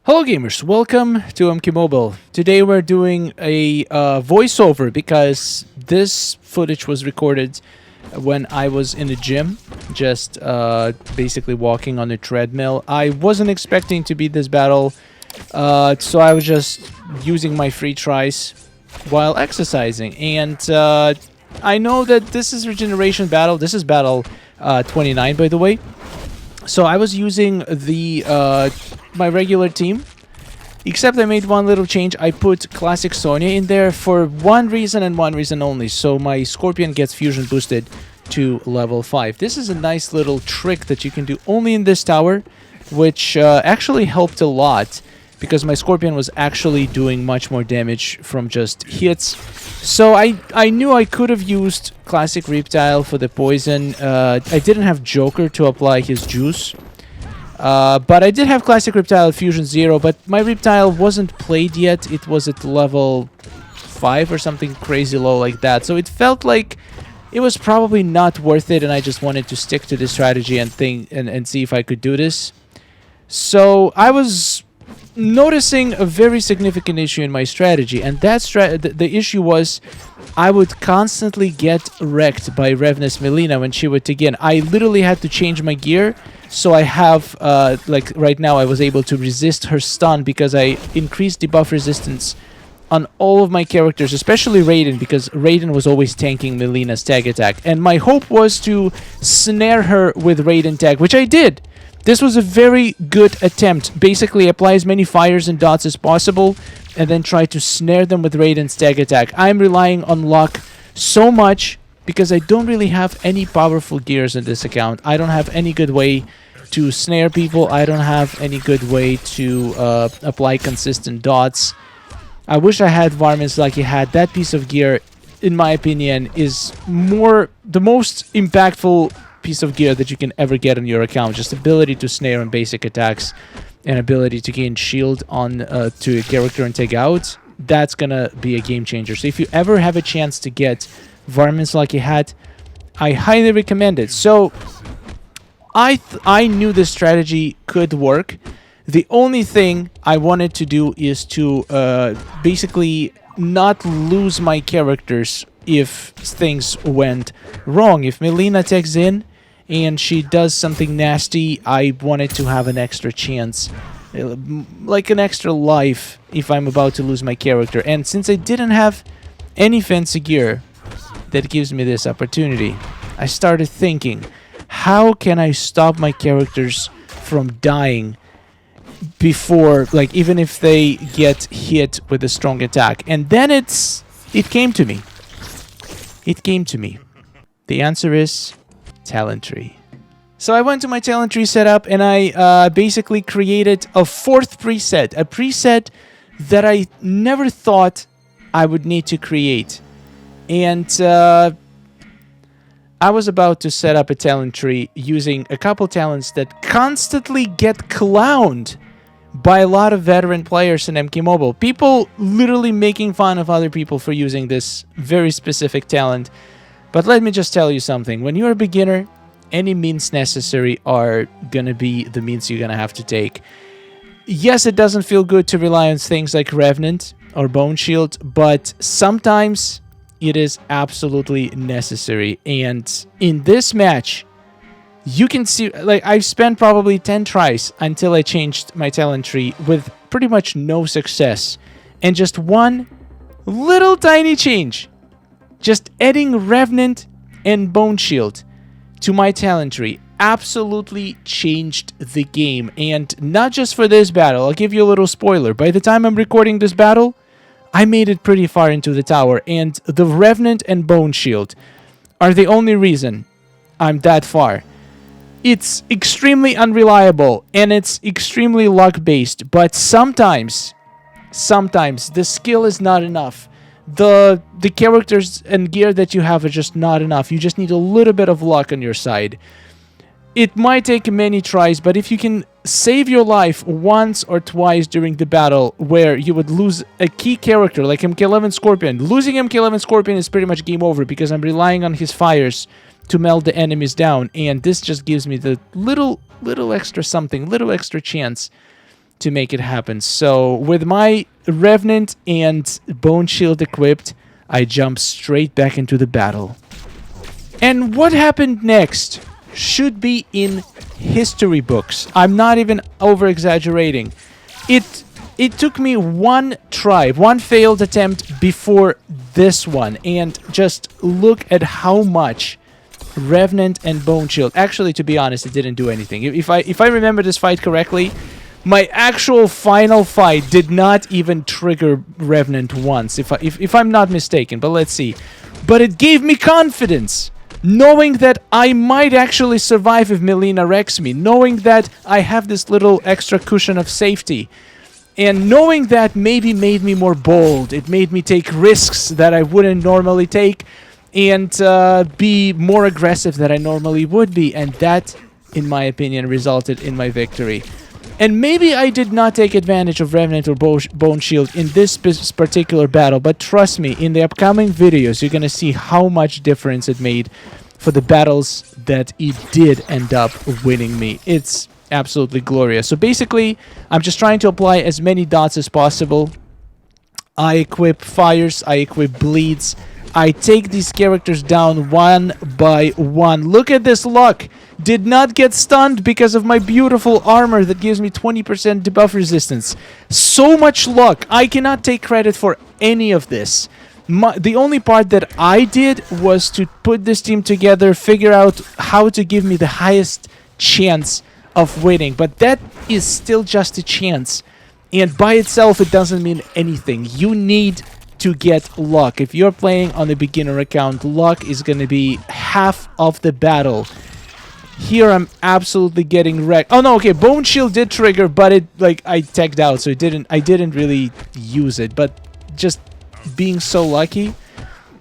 Hello gamers, welcome to Mobile. Today we're doing a voiceover because this footage was recorded when I was in the gym, just basically walking on a treadmill. I wasn't expecting to beat this battle, so I was just using my free tries while exercising. And I know that this is regeneration battle. This is battle 29, by the way. So I was using the my regular team, except I made one little change. I put Classic Sonya in there for one reason and one reason only. So my Scorpion gets fusion boosted to level 5. This is a nice little trick that you can do only in this tower, which actually helped a lot because my Scorpion was actually doing much more damage from just hits. So I knew I could have used Classic Reptile for the poison. I didn't have Joker to apply his juice. But I did have Classic Reptile Fusion 0, but my Reptile wasn't played yet. It was at level 5 or something crazy low like that. So it felt like it was probably not worth it, and I just wanted to stick to this strategy and see if I could do this. So I was noticing a very significant issue in my strategy, and the issue was I would constantly get wrecked by Revenant Melina when she would dig in. I literally had to change my gear, so I have, like right now I was able to resist her stun because I increased debuff resistance on all of my characters, especially Raiden, because Raiden was always tanking Melina's tag attack. And my hope was to snare her with Raiden tag, which I did. This was a very good attempt. Basically, apply as many fires and dots as possible, and then try to snare them with Raiden's tag attack. I'm relying on luck so much because I don't really have any powerful gears in this account. I don't have any good way to snare people. I don't have any good way to apply consistent dots. I wish I had Varmints like he had. That piece of gear, in my opinion, is the most impactful piece of gear that you can ever get on your account. Just ability to snare on basic attacks and ability to gain shield on to a character and take out. That's gonna be a game changer. So if you ever have a chance to get Varmints like he had, I highly recommend it. So I knew this strategy could work. The only thing I wanted to do is to basically not lose my characters if things went wrong. If Melina takes in and she does something nasty, I wanted to have an extra chance, like an extra life if I'm about to lose my character. And since I didn't have any fancy gear that gives me this opportunity, I started thinking, how can I stop my characters from dying before, like, even if they get hit with a strong attack? And then it came to me. It came to me. The answer is talent tree. So I went to my talent tree setup and I basically created a fourth preset, a preset that I never thought I would need to create. And I was about to set up a talent tree using a couple talents that constantly get clowned by a lot of veteran players in MK Mobile. People literally making fun of other people for using this very specific talent. But let me just tell you something. When you're a beginner, any means necessary are gonna be the means you're gonna have to take. Yes, it doesn't feel good to rely on things like Revenant or Bone Shield, but sometimes it is absolutely necessary. And in this match, you can see, like, I've spent probably 10 tries until I changed my talent tree with pretty much no success. And just one little tiny change, just adding Revenant and Bone Shield to my talent tree, absolutely changed the game. And not just for this battle. I'll give you a little spoiler. By the time I'm recording this battle, I made it pretty far into the tower, and the Revenant and Bone Shield are the only reason I'm that far. It's extremely unreliable, and it's extremely luck-based, but sometimes the skill is not enough. The characters and gear that you have are just not enough. You just need a little bit of luck on your side. It might take many tries, but if you can save your life once or twice during the battle where you would lose a key character like MK11 Scorpion. Losing MK11 Scorpion is pretty much game over because I'm relying on his fires to melt the enemies down, and this just gives me the little extra something, little extra chance to make it happen. So with my Revenant and Bone Shield equipped, I jump straight back into the battle. And what happened next should be in history books. I'm not even over-exaggerating. It took me one try, one failed attempt before this one, and just look at how much Revenant and Bone Shield. Actually, to be honest, it didn't do anything. If I remember this fight correctly, my actual final fight did not even trigger Revenant once, if I'm not mistaken. But let's see. But it gave me confidence, knowing that I might actually survive if Melina wrecks me, knowing that I have this little extra cushion of safety. And knowing that maybe made me more bold. It made me take risks that I wouldn't normally take and be more aggressive than I normally would be. And that, in my opinion, resulted in my victory. And maybe I did not take advantage of Revenant or Bone Shield in this particular battle, but trust me, in the upcoming videos, you're going to see how much difference it made for the battles that it did end up winning me. It's absolutely glorious. So basically, I'm just trying to apply as many dots as possible. I equip fires, I equip bleeds. I take these characters down one by one. Look at this luck. Did not get stunned because of my beautiful armor that gives me 20% debuff resistance. So much luck. I cannot take credit for any of this. The only part that I did was to put this team together, figure out how to give me the highest chance of winning, but that is still just a chance, and by itself it doesn't mean anything. You need to get luck. If you're playing on a beginner account, luck is going to be half of the battle. Here I'm absolutely getting wrecked. Oh no, okay, Bone Shield did trigger, but it, like, I tagged out, so I didn't really use it, but just being so lucky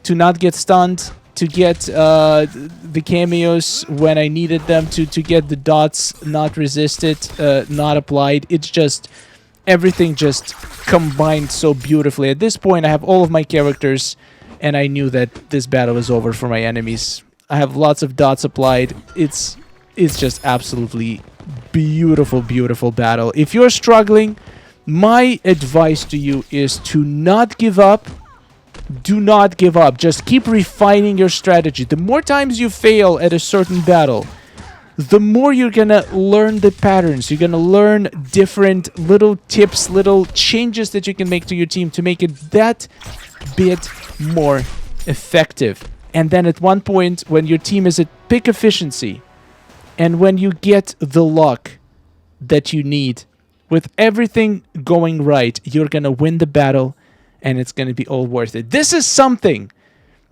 to not get stunned, to get the cameos when I needed them, to get the dots not resisted, not applied. It's just, everything just combined so beautifully. At this point, I have all of my characters, and I knew that this battle was over for my enemies. I have lots of dots applied. It's just absolutely beautiful, beautiful battle. If you're struggling, my advice to you is to not give up. Do not give up. Just keep refining your strategy. The more times you fail at a certain battle, the more you're gonna learn the patterns. You're gonna learn different little tips, little changes that you can make to your team to make it that bit more effective. And then at one point, when your team is at peak efficiency, and when you get the luck that you need, with everything going right, you're gonna win the battle, and it's going to be all worth it. This is something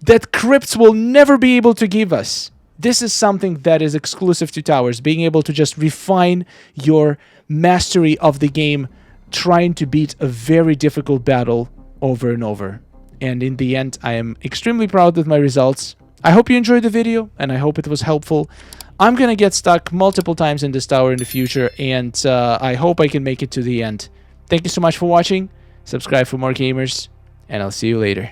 that crypts will never be able to give us. This is something that is exclusive to towers, being able to just refine your mastery of the game, trying to beat a very difficult battle over and over. And in the end, I am extremely proud of my results. I hope you enjoyed the video, and I hope it was helpful. I'm going to get stuck multiple times in this tower in the future, and I hope I can make it to the end. Thank you so much for watching. Subscribe for more gamers, and I'll see you later.